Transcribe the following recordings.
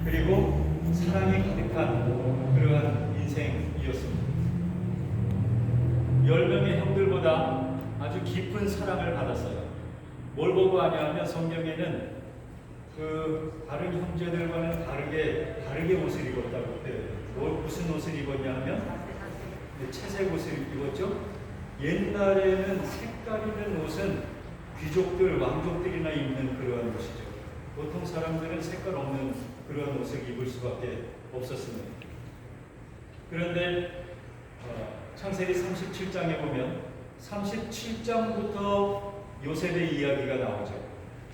그리고 사랑이 가득한 그러한 인생이었습니다. 10명의 형들보다 아주 깊은 사랑을 받았어요. 뭘 보고 아냐하면 성경에는 그 다른 형제들과는 다르게 옷을 입었다고 해요. 무슨 옷을 입었냐 하면 채색 옷을 입었죠. 옛날에는 색깔 있는 옷은 귀족들, 왕족들이나 입는 그러한 옷이죠. 보통 사람들은 색깔 없는 그런 옷을 입을 수밖에 없었습니다. 그런데 창세기 37장에 보면 37장부터 요셉의 이야기가 나오죠.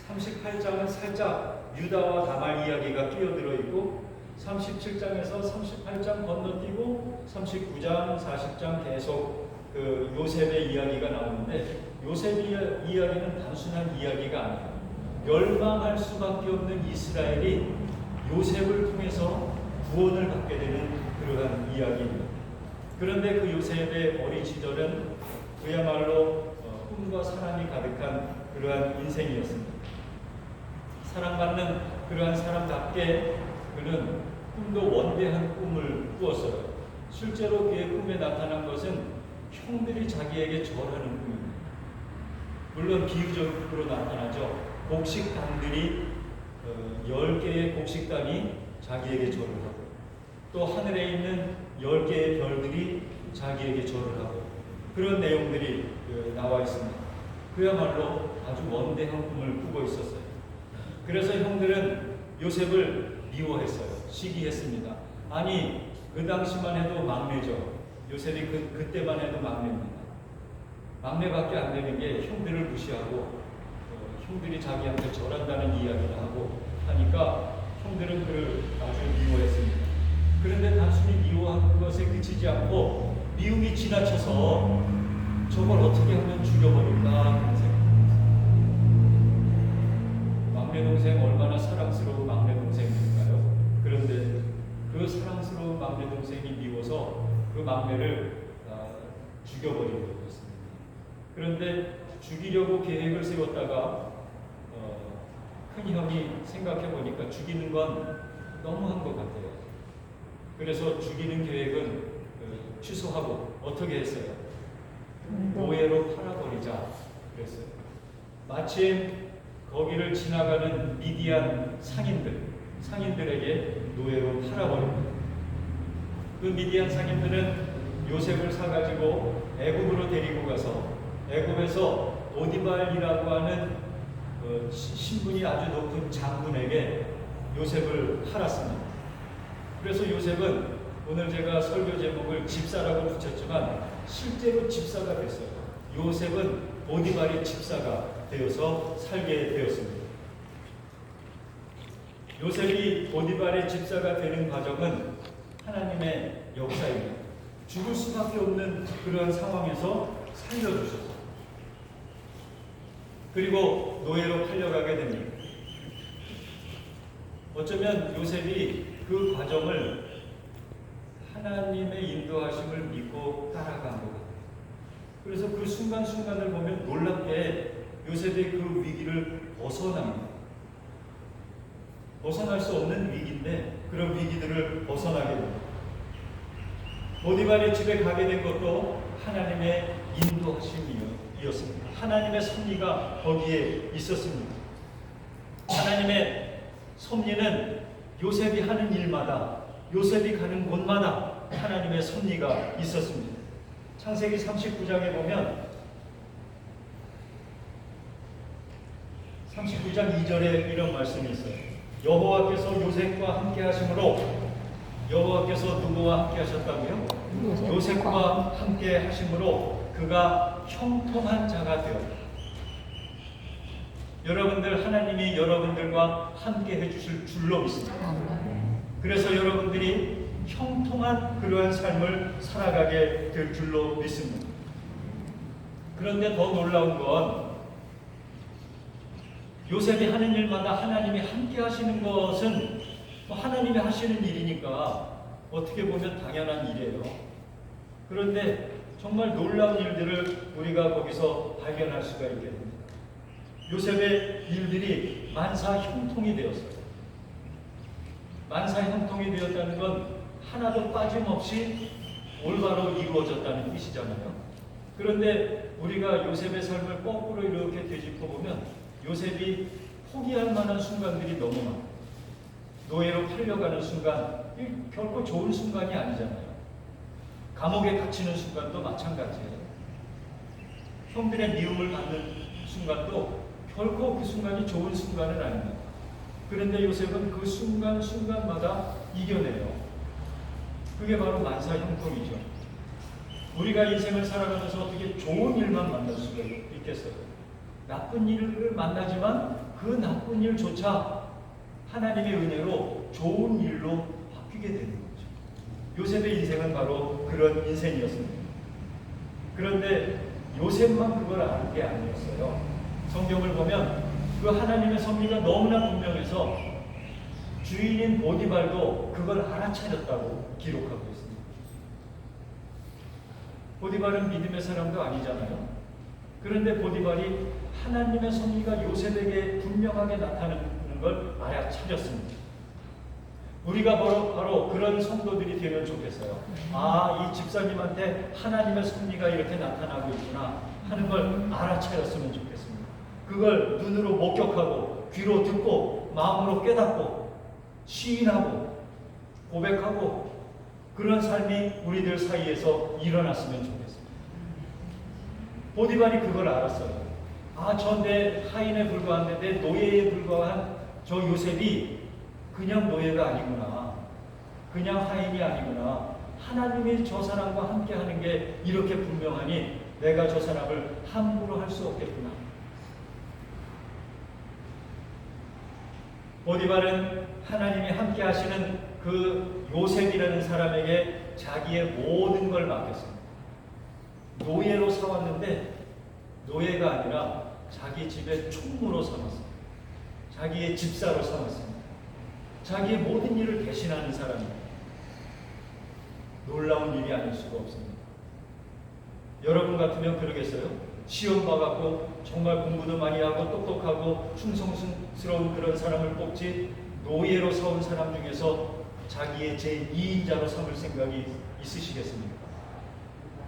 38장은 살짝 유다와 다말 이야기가 끼어들어 있고 37장에서 38장 건너뛰고 39장, 40장 계속 그 요셉의 이야기가 나오는데 요셉의 이야기는 단순한 이야기가 아니에요. 멸망할 수밖에 없는 이스라엘이 요셉을 통해서 구원을 받게 되는 그러한 이야기입니다. 그런데 그 요셉의 어린 시절은 그야말로 꿈과 사랑이 가득한 그러한 인생이었습니다. 사랑받는 그러한 사람답게 그는 꿈도 원대한 꿈을 꾸었어요. 실제로 그의 꿈에 나타난 것은 형들이 자기에게 절하는 꿈입니다. 물론 비유적으로 나타나죠. 곡식단들이 10개의 곡식단이 자기에게 절을 하고 또 하늘에 있는 10개의 별들이 자기에게 절을 하고 그런 내용들이 나와 있습니다. 그야말로 아주 원대한 꿈을 꾸고 있었어요. 그래서 형들은 요셉을 미워했어요. 시기했습니다. 아니 그 당시만 해도 막내죠. 요셉이 그때만 해도 막내입니다. 막내밖에 안 되는 게 형들을 무시하고 형들이 자기한테 절한다는 이야기를 하고 하니까 형들은 그를 아주 미워했습니다. 그런데 단순히 미워한 것에 그치지 않고 미움이 지나쳐서 저걸 어떻게 하면 죽여버릴까 그런 생각입니다. 막내 동생 얼마나 사랑스러운 막내 동생일까요? 그런데 그 사랑스러운 막내 동생이 미워서 그 막내를 죽여버리려고 했습니다. 그런데 죽이려고 계획을 세웠다가 큰 형이 생각해 보니까 죽이는 건 너무한 것 같아요. 그래서 죽이는 계획은 취소하고 어떻게 했어요? 노예로 팔아버리자 그랬어요. 마침 거기를 지나가는 미디안 상인들에게 노예로 팔아버립니다. 그 미디안 상인들은 요셉을 사가지고 애굽으로 데리고 가서 애굽에서 보디발이라고 하는 신분이 아주 높은 장군에게 요셉을 팔았습니다. 그래서 요셉은 오늘 제가 설교 제목을 집사라고 붙였지만 실제로 집사가 됐어요. 요셉은 보디발의 집사가 되어서 살게 되었습니다. 요셉이 보디발의 집사가 되는 과정은 하나님의 역사입니다. 죽을 수밖에 없는 그러한 상황에서 살려주셨어요. 그리고 노예로 팔려가게 됩니다. 어쩌면 요셉이 그 과정을 하나님의 인도하심을 믿고 따라간 것 같아요. 그래서 그 순간순간을 보면 놀랍게 요셉의 그 위기를 벗어납니다. 벗어날 수 없는 위기인데 그런 위기들을 벗어나게 됩니다. 보디발의 집에 가게 된 것도 하나님의 인도하심이었습니다. 하나님의 섭리가 거기에 있었습니다. 하나님의 섭리는 요셉이 하는 일마다 요셉이 가는 곳마다 하나님의 섭리가 있었습니다. 창세기 39장에 보면 39장 2절에 이런 말씀이 있어요. 여호와께서 요셉과 함께 하심으로 여호와께서 누구와 함께 하셨다고요? 요셉과 함께 하심으로 그가 형통한 자가 되었다. 여러분들 하나님이 여러분들과 함께 해주실 줄로 믿습니다. 그래서 여러분들이 형통한 그러한 삶을 살아가게 될 줄로 믿습니다. 그런데 더 놀라운 건 요셉이 하는 일마다 하나님이 함께 하시는 것은 하나님이 하시는 일이니까 어떻게 보면 당연한 일이에요. 그런데 정말 놀라운 일들을 우리가 거기서 발견할 수가 있게 됩니다. 요셉의 일들이 만사 형통이 되었어요. 만사 형통이 되었다는 건 하나도 빠짐없이 올바로 이루어졌다는 뜻이잖아요. 그런데 우리가 요셉의 삶을 거꾸로 이렇게 되짚어 보면 요셉이 포기할 만한 순간들이 너무 많아요. 노예로 팔려가는 순간, 결코 좋은 순간이 아니잖아요. 감옥에 갇히는 순간도 마찬가지예요. 형들의 미움을 받는 순간도 결코 그 순간이 좋은 순간은 아닙니다. 그런데 요셉은 그 순간순간마다 이겨내요. 그게 바로 만사 형통이죠. 우리가 인생을 살아가면서 어떻게 좋은 일만 만날 수가 있겠어요? 나쁜 일을 만나지만 그 나쁜 일조차 하나님의 은혜로 좋은 일로 바뀌게 되는 거죠. 요셉의 인생은 바로 그런 인생이었습니다. 그런데 요셉만 그걸 아는 게 아니었어요. 성경을 보면 그 하나님의 섭리가 너무나 분명해서 주인인 보디발도 그걸 알아차렸다고 기록하고 있습니다. 보디발은 믿음의 사람도 아니잖아요. 그런데 보디발이 하나님의 섭리가 요셉에게 분명하게 나타나는 걸 알아차렸습니다. 우리가 바로 그런 성도들이 되면 좋겠어요. 아, 이 집사님한테 하나님의 섭리가 이렇게 나타나고 있구나 하는 걸 알아차렸으면 좋겠습니다. 그걸 눈으로 목격하고 귀로 듣고 마음으로 깨닫고 시인하고 고백하고 그런 삶이 우리들 사이에서 일어났으면 좋겠습니다. 보디발이 그걸 알았어요. 아, 저 내 하인에 불과한데 내 노예에 불과한 저 요셉이 그냥 노예가 아니구나. 그냥 하인이 아니구나. 하나님이 저 사람과 함께 하는 게 이렇게 분명하니 내가 저 사람을 함부로 할 수 없겠구나. 보디발은 하나님이 함께 하시는 그 요셉이라는 사람에게 자기의 모든 걸 맡겼습니다. 노예로 사왔는데 노예가 아니라 자기 집의 총무로 삼았습니다. 자기의 집사로 삼았습니다. 자기의 모든 일을 대신하는 사람입니다. 놀라운 일이 아닐 수가 없습니다. 여러분 같으면 그러겠어요? 시험 봐갖고 정말 공부도 많이 하고 똑똑하고 충성스러운 그런 사람을 뽑지 노예로 사온 사람 중에서 자기의 제2인자로 삼을 생각이 있으시겠습니까?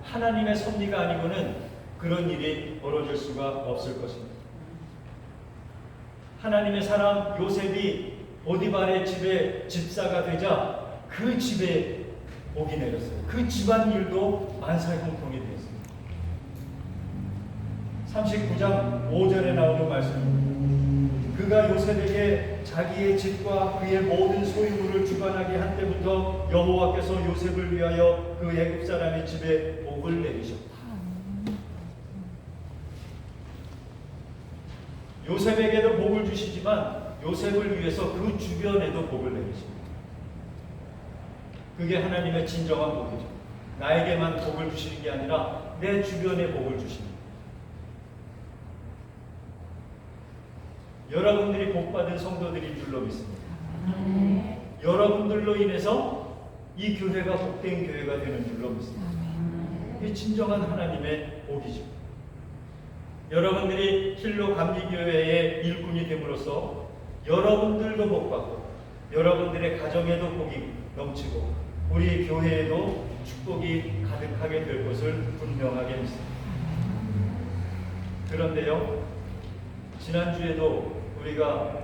하나님의 섭리가 아니고는 그런 일이 벌어질 수가 없을 것입니다. 하나님의 사람 요셉이 보디발의 집에 집사가 되자 그 집에 복이 내렸어요. 그 집안 일도 만사 형통이 되었습니다. 39장 5절에 나오는 말씀입니다. 그가 요셉에게 자기의 집과 그의 모든 소유물을 주관하게 한 때부터 여호와께서 요셉을 위하여 그 애굽 사람의 집에 복을 내리셨다. 요셉에게도 복을 주시지만 요셉을 위해서 그 주변에도 복을 내리십니다. 그게 하나님의 진정한 복이죠. 나에게만 복을 주시는 게 아니라 내 주변에 복을 주십니다. 여러분들이 복받은 성도들인 줄로 믿습니다. 여러분들로 인해서 이 교회가 복된 교회가 되는 줄로 믿습니다. 이게 진정한 하나님의 복이죠. 여러분들이 힐로 감리교회의 일꾼이 됨으로써 여러분들도 복받고 여러분들의 가정에도 복이 넘치고 우리 교회에도 축복이 가득하게 될 것을 분명하게 믿습니다. 그런데요, 지난주에도 우리가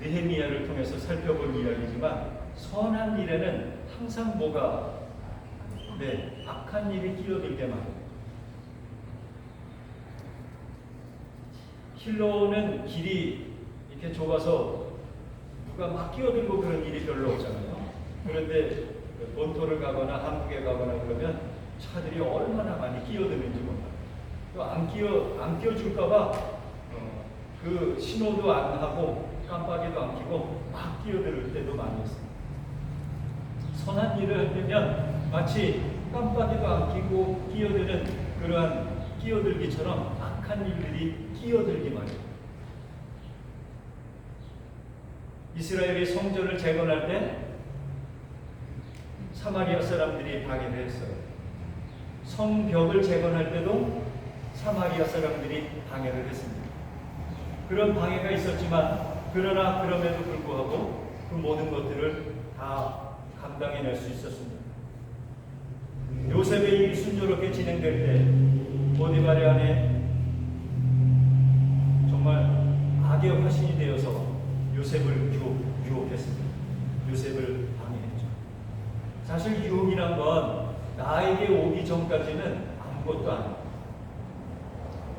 느헤미야를 통해서 살펴본 이야기지만 선한 일에는 항상 뭐가 악한 일이 끼어들게 만듭니다. 힐로는 길이 이렇게 좁아서 누가 막 끼어들고 그런 일이 별로 없잖아요. 그런데 본토를 가거나 한국에 가거나 그러면 차들이 얼마나 많이 끼어드는지 몰라요. 또 안 끼어줄까봐 그 신호도 안 하고 깜빡이도 안 켜고 막 끼어들 때도 많이 있습니다. 선한 일을 할 때면 마치 깜빡이도 안 켜고 끼어드는 그러한 끼어들기처럼 악한 일들이 끼어들기 마련입니다. 이스라엘이 성전을 재건할 때 사마리아 사람들이 방해를 했어요. 성벽을 재건할 때도 사마리아 사람들이 방해를 했습니다. 그런 방해가 있었지만 그러나 그럼에도 불구하고 그 모든 것들을 다 감당해낼 수 있었습니다. 요셉의 일이 순조롭게 진행될 때 보디발의 아내 정말 악의 화신이 되어서 요셉을 유혹했습니다. 요셉을 방해했죠. 사실 유혹이란 건 나에게 오기 전까지는 아무것도 아니에요.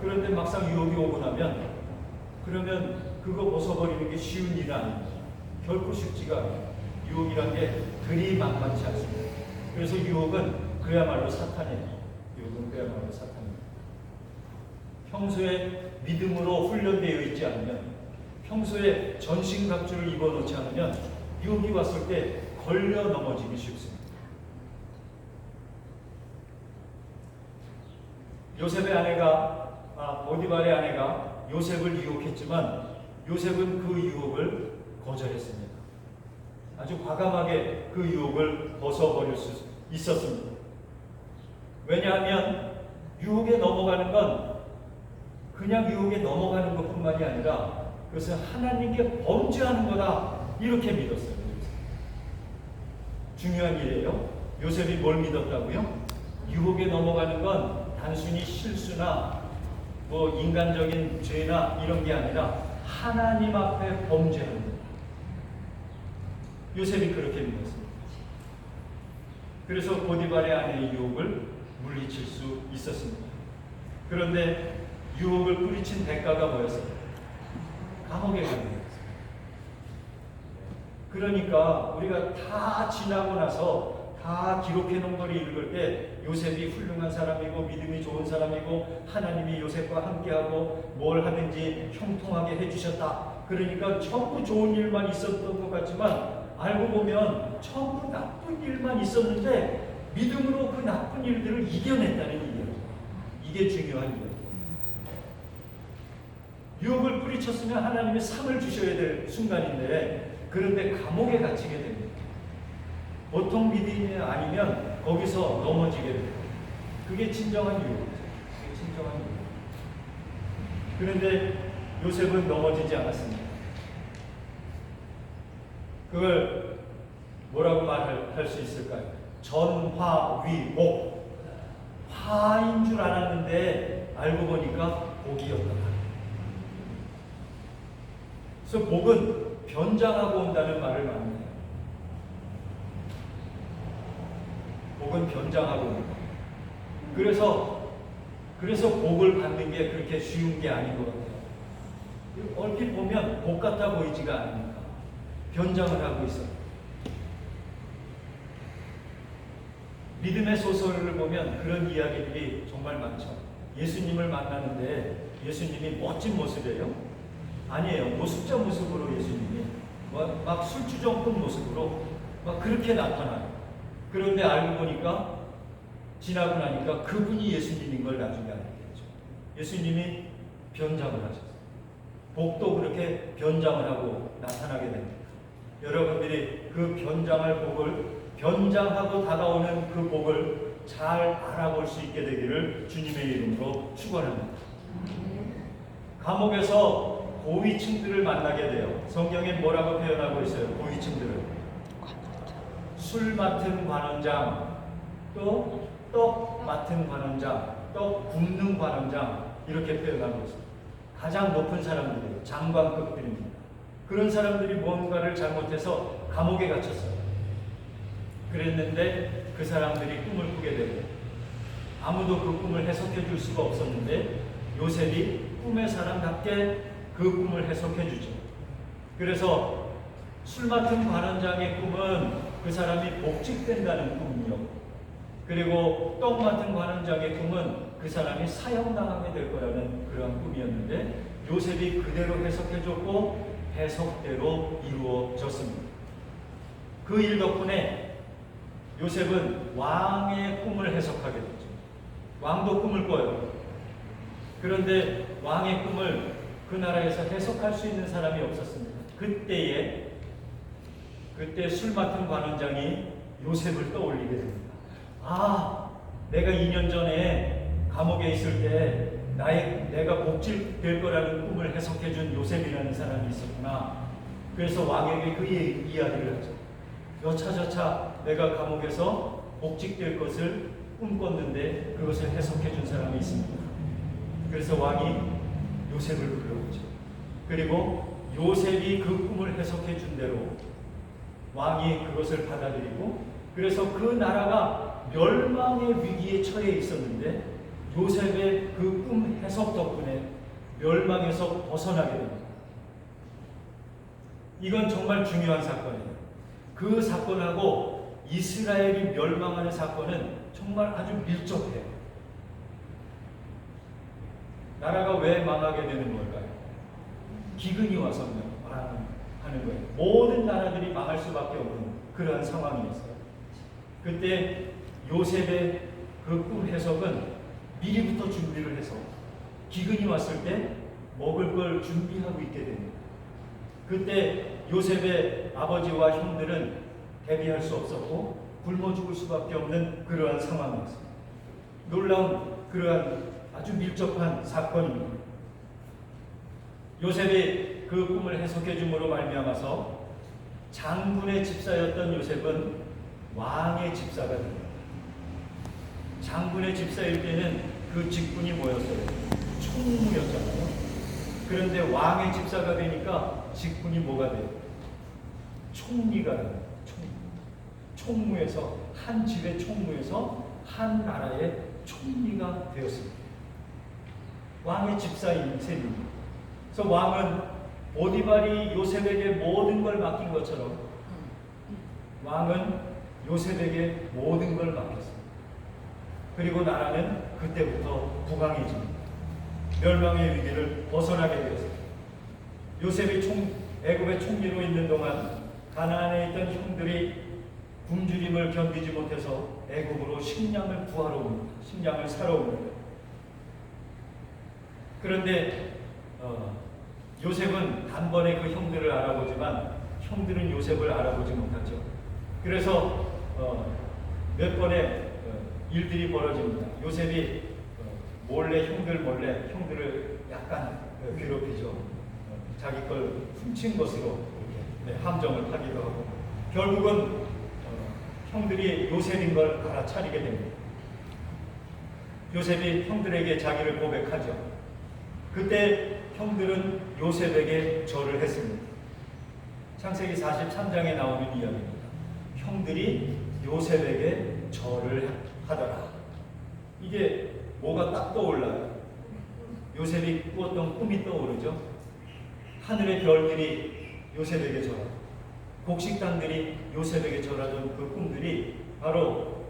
그런데 막상 유혹이 오고 나면 그러면 그거 벗어버리는 게 쉬운 일은 아닙니다. 결코 쉽지가 않아요. 유혹이란 게 그리 만만치 않습니다. 그래서 유혹은 그야말로 사탄이에요. 유혹은 그야말로 사탄입니다. 평소에 믿음으로 훈련되어 있지 않으면, 평소에 전신갑주를 입어놓지 않으면 유혹이 왔을 때 걸려 넘어지기 쉽습니다. 요셉의 아내가, 보디발의 아내가 요셉을 유혹했지만 요셉은 그 유혹을 거절했습니다. 아주 과감하게 그 유혹을 벗어버릴 수 있었습니다. 왜냐하면 유혹에 넘어가는 건 그냥 유혹에 넘어가는 것뿐만이 아니라 그것은 하나님께 범죄하는 거다, 이렇게 믿었어요. 중요한 일이에요. 요셉이 뭘 믿었다고요? 유혹에 넘어가는 건 단순히 실수나 뭐 인간적인 죄나 이런 게 아니라 하나님 앞에 범죄하는 거다. 요셉이 그렇게 믿었습니다. 그래서 보디발의 아내의 유혹을 물리칠 수 있었습니다. 그런데 유혹을 뿌리친 대가가 뭐였어요? 감옥에 가는 거였어요. 그러니까 우리가 다 지나고 나서 다 기록해 놓은 걸 읽을 때 요셉이 훌륭한 사람이고 믿음이 좋은 사람이고 하나님이 요셉과 함께하고 뭘 하든지 형통하게 해주셨다. 그러니까 전부 좋은 일만 있었던 것 같지만 알고 보면 전부 나쁜 일만 있었는데 믿음으로 그 나쁜 일들을 이겨냈다는 이야기. 이게 중요한 이야기. 유혹을 뿌리쳤으면 하나님이 상을 주셔야 될 순간인데 그런데 감옥에 갇히게 됩니다. 보통 믿음이 아니면 거기서 넘어지게 됩니다. 그게 진정한 유혹이죠. 그게 진정한 유혹. 그런데 요셉은 넘어지지 않았습니다. 그걸 뭐라고 말할 수 있을까요? 전화위복. 화인 줄 알았는데 알고 보니까 복이었다. 그래서 복은 변장하고 온다는 말을 많이 해요. 복은 변장하고 온다. 그래서 복을 받는 게 그렇게 쉬운 게 아닌 것 같아요. 얼핏 보면 복 같아 보이지가 않으니까 변장을 하고 있어요. 믿음의 소설을 보면 그런 이야기들이 정말 많죠. 예수님을 만나는데 예수님이 멋진 모습이에요? 아니에요. 노숙자 모습으로 예수님이 막 술주정꾼 모습으로 막 그렇게 나타나요. 그런데 알고 보니까 지나고 나니까 그분이 예수님인 걸 나중에 알게 되죠. 예수님이 변장을 하셨어요. 복도 그렇게 변장을 하고 나타나게 됩니다. 여러분들이 그 변장하고 다가오는 그 복을 잘 알아볼 수 있게 되기를 주님의 이름으로 축원합니다. 감옥에서 고위층들을 만나게 돼요. 성경에 뭐라고 표현하고 있어요? 고위층들을 술 맡은 관원장, 또 떡 맡은 관원장, 떡 굽는 관원장, 이렇게 표현하고 있어요. 가장 높은 사람들이에요. 장관급들입니다. 그런 사람들이 뭔가를 잘못해서 감옥에 갇혔어요. 그랬는데 그 사람들이 꿈을 꾸게 되고 아무도 그 꿈을 해석해 줄 수가 없었는데 요셉이 꿈의 사람답게 그 꿈을 해석해 주죠. 그래서 술 맡은 관원장의 꿈은 그 사람이 복직된다는 꿈이었고, 그리고 떡 맡은 관원장의 꿈은 그 사람이 사형당하게 될 거라는 그런 꿈이었는데 요셉이 그대로 해석해 줬고 해석대로 이루어졌습니다. 그 일 덕분에 요셉은 왕의 꿈을 해석하게 됐죠. 왕도 꿈을 꿔요. 그런데 왕의 꿈을 그 나라에서 해석할 수 있는 사람이 없었습니다. 그때 술 맡은 관원장이 요셉을 떠올리게 됩니다. 내가 2년 전에 감옥에 있을 때 내가 복직될 거라는 꿈을 해석해준 요셉이라는 사람이 있었구나. 그래서 왕에게 그 이야기를 하죠. 여차저차 내가 감옥에서 복직될 것을 꿈꿨는데 그것을 해석해 준 사람이 있습니다. 그래서 왕이 요셉을 불러오죠. 그리고 요셉이 그 꿈을 해석해 준 대로 왕이 그것을 받아들이고, 그래서 그 나라가 멸망의 위기에 처해 있었는데 요셉의 그 꿈 해석 덕분에 멸망에서 벗어나게 됩니다. 이건 정말 중요한 사건이에요. 그 사건하고 이스라엘이 멸망하는 사건은 정말 아주 밀접해요. 나라가 왜 망하게 되는 걸까요? 기근이 와서 망하는 거예요. 모든 나라들이 망할 수밖에 없는 그러한 상황이었어요. 그때 요셉의 그 꿈 해석은 미리부터 준비를 해서 기근이 왔을 때 먹을 걸 준비하고 있게 됩니다. 그때 요셉의 아버지와 형들은 대비할 수 없었고 굶어 죽을 수밖에 없는 그러한 상황이었습니다. 놀라운 그러한 아주 밀접한 사건입니다. 요셉이 그 꿈을 해석해 줌으로 말미암아서 장군의 집사였던 요셉은 왕의 집사가 됩니다. 장군의 집사일 때는 그 직분이 뭐였어요? 총무였잖아요. 그런데 왕의 집사가 되니까 직분이 뭐가 돼요? 총리가 돼요. 총무에서, 한 집의 총무에서 한 나라의 총리가 되었습니다. 왕의 집사인 셈입니다. 그래서 왕은 보디발이 요셉에게 모든 걸 맡긴 것처럼 왕은 요셉에게 모든 걸 맡겼습니다. 그리고 나라는 그때부터 부강해집니다. 멸망의 위기를 벗어나게 되었습니다. 요셉이 애굽의 총리로 있는 동안 가나안에 있던 형들이 굶주림을 견디지 못해서 애굽으로 식량을 구하러 옵니다. 식량을 사러 옵니다. 그런데 요셉은 단번에 그 형들을 알아보지만 형들은 요셉을 알아보지 못하죠. 그래서 몇 번의 일들이 벌어집니다. 요셉이 형들 몰래 형들을 약간 괴롭히죠. 자기 걸 훔친 것으로 이렇게 함정을 하기도 하고, 결국은 형들이 요셉인 걸 알아차리게 됩니다. 요셉이 형들에게 자기를 고백하죠. 그때 형들은 요셉에게 절을 했습니다. 창세기 43장에 나오는 이야기입니다. 형들이 요셉에게 절을 하더라. 이게 뭐가 딱 떠올라요? 요셉이 꾸었던 꿈이 떠오르죠. 하늘의 별들이 요셉에게 절하고 곡식단들이 요셉에게 절하던 그 꿈들이 바로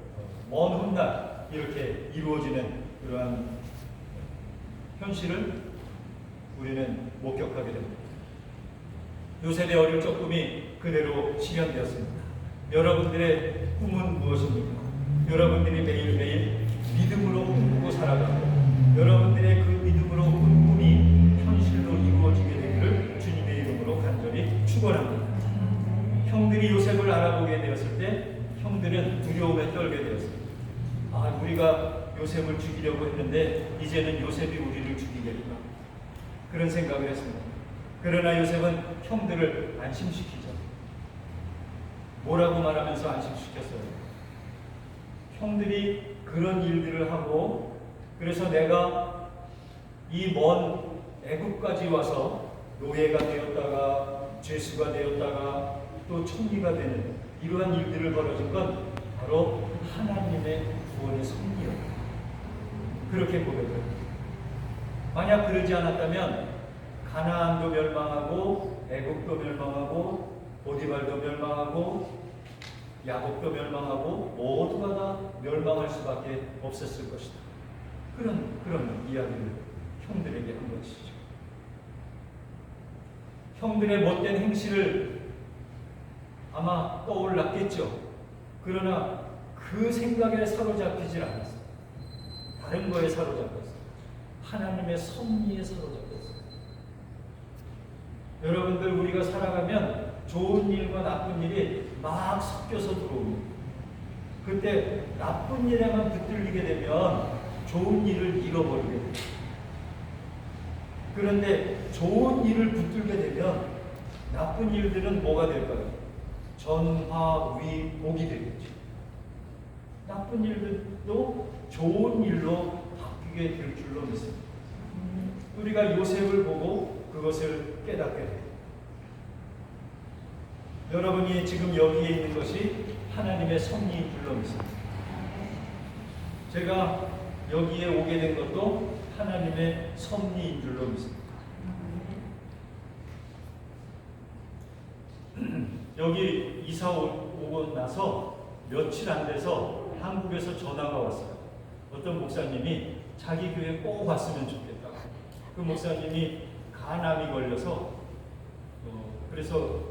먼 훗날 이렇게 이루어지는 그러한 현실을 우리는 목격하게 됩니다. 요셉의 어릴 적 꿈이 그대로 실현되었습니다. 여러분들의 꿈은 무엇입니까? 여러분들이 매일매일 믿음으로 꿈꾸고 살아가고 여러분들의 그 믿음으로 꾼 꿈이 현실로 이루어지게 되기를 주님의 이름으로 간절히 축원합니다. 형들이 요셉을 알아보게 되었을 때 형들은 두려움에 떨게 되었습니다. 우리가 요셉을 죽이려고 했는데 이제는 요셉이 우리를 죽이겠구나, 그런 생각을 했습니다. 그러나 요셉은 형들을 안심시키죠. 뭐라고 말하면서 안심시켰어요? 형들이 그런 일들을 하고, 그래서 내가 이 먼 애굽까지 와서 노예가 되었다가 죄수가 되었다가 또 총리가 되는 이러한 일들을 벌어진 건 바로 하나님의 구원의 섭리였다, 그렇게 고백합니다. 만약 그러지 않았다면 가나안도 멸망하고 애굽도 멸망하고 보디발도 멸망하고 야곱도 멸망하고 모두가 다 멸망할 수밖에 없었을 것이다. 그런 이야기를 형들에게 한 것이죠. 형들의 못된 행실을 아마 떠올랐겠죠. 그러나 그 생각에 사로잡히질 않았어요. 다른 거에 사로잡혔어요. 하나님의 섭리에 사로잡혔어요. 여러분들, 우리가 살아가면 좋은 일과 나쁜 일이 막 섞여서 들어옵니다. 그때 나쁜 일에만 붙들리게 되면 좋은 일을 잃어버리게 됩니다. 그런데 좋은 일을 붙들게 되면 나쁜 일들은 뭐가 될까요? 전화위복이 되겠죠. 나쁜 일들도 좋은 일로 바뀌게 될 줄로 믿습니다. 우리가 요셉을 보고 그것을 깨닫게 돼요. 여러분이 지금 여기에 있는 것이 하나님의 섭리인 줄로 믿습니다. 제가 여기에 오게 된 것도 하나님의 섭리인 줄로 믿습니다. 여기 이사 오고 나서 며칠 안 돼서 한국에서 전화가 왔어요. 어떤 목사님이 자기 교회 꼭 왔으면 좋겠다고. 그 목사님이 간암이 걸려서 그래서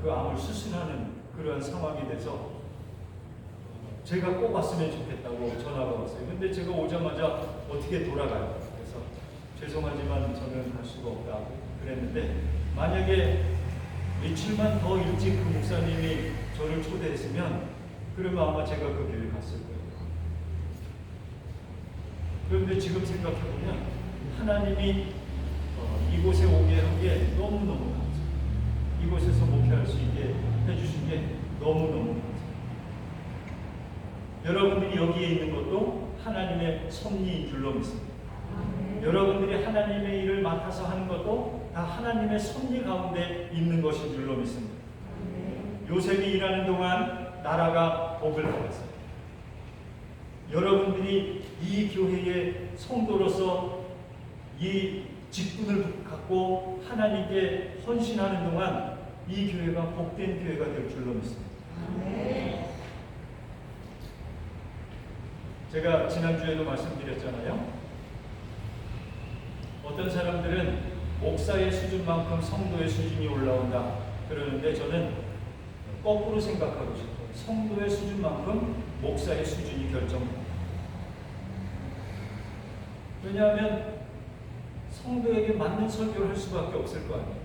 그 암을 수술하는 그런 상황이 돼서 제가 꼭 왔으면 좋겠다고 전화가 왔어요. 근데 제가 오자마자 어떻게 돌아가요? 그래서 죄송하지만 저는 갈 수가 없다고 그랬는데, 만약에 며칠만 더 일찍 그 목사님이 저를 초대했으면 그러면 아마 제가 그 교회 갔을 거예요. 그런데 지금 생각해보면 하나님이 이곳에 오게 한 게 너무너무 감사해요. 이곳에서 목회할 수 있게 해주신 게 너무너무 감사해요. 여러분들이 여기에 있는 것도 하나님의 섭리인 줄로 믿습니다. 여러분들이 하나님의 일을 맡아서 하는 것도 다 하나님의 섭리 가운데 있는 것인 줄로 믿습니다. 요셉이 일하는 동안 나라가 복을 받았어요. 여러분들이 이 교회의 성도로서 이 직분을 갖고 하나님께 헌신하는 동안 이 교회가 복된 교회가 될 줄로 믿습니다. 제가 지난주에도 말씀드렸잖아요. 어떤 사람들은 목사의 수준만큼 성도의 수준이 올라온다 그러는데, 저는 거꾸로 생각하고 싶어요. 성도의 수준만큼 목사의 수준이 결정됩니다. 왜냐하면 성도에게 맞는 설교를 할 수밖에 없을 거 아니에요.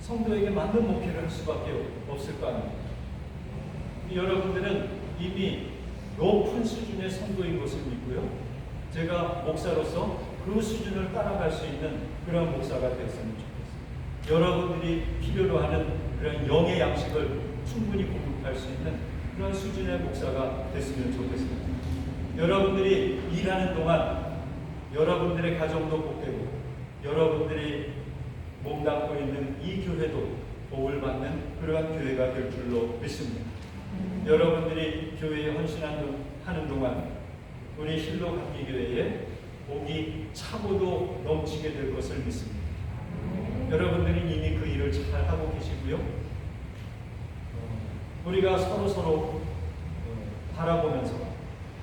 성도에게 맞는 목회를 할 수밖에 없을 거 아니에요. 여러분들은 이미 높은 수준의 성도인 것을 믿고요. 제가 목사로서 그 수준을 따라갈 수 있는 그런 목사가 되었으면 좋겠습니다. 여러분들이 필요로 하는 그런 영의 양식을 충분히 공급할 수 있는 그런 수준의 목사가 됐으면 좋겠습니다. 여러분들이 일하는 동안 여러분들의 가정도 복되고 여러분들이 몸담고 있는 이 교회도 복을 받는 그러한 교회가 될 줄로 믿습니다. 여러분들이 교회에 헌신하는 동안 우리 실로 감리교회에 복이 차고도 넘치게 될 것을 믿습니다. 여러분들이 이미 그 일을 잘 하고 계시고요. 우리가 서로 바라보면서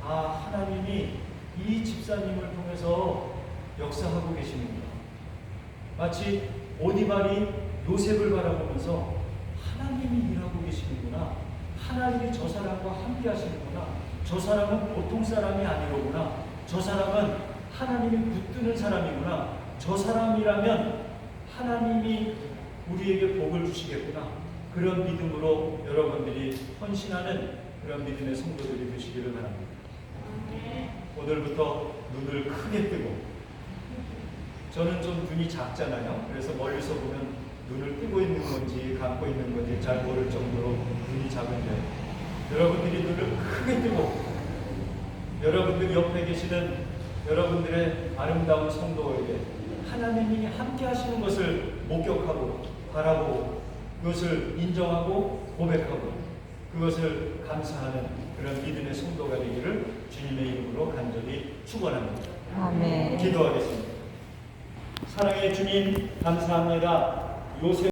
하나님이 이 집사님을 통해서 역사하고 계시는구나. 마치 오디발이 요셉을 바라보면서 하나님이 일하고 계시는구나. 하나님이 저 사람과 함께 하시는구나. 저 사람은 보통 사람이 아니로구나. 저 사람은 하나님이 붙드는 사람이구나. 저 사람이라면 하나님이 우리에게 복을 주시겠구나. 그런 믿음으로 여러분들이 헌신하는 그런 믿음의 성도들이 되시기를 바랍니다. 오늘부터 눈을 크게 뜨고, 저는 좀 눈이 작잖아요. 그래서 멀리서 보면 눈을 뜨고 있는 건지 감고 있는 건지 잘 모를 정도로 눈이 작은데, 여러분들이 눈을 크게 뜨고 여러분들 옆에 계시는 여러분들의 아름다운 성도에게 하나님이 함께 하시는 것을 목격하고 바라보고 그것을 인정하고 고백하고 그것을 감사하는 그런 믿음의 성도가 되기를 주님의 이름으로 간절히 축원합니다. 아멘. 기도하겠습니다. 사랑의 주님, 감사합니다. 요셉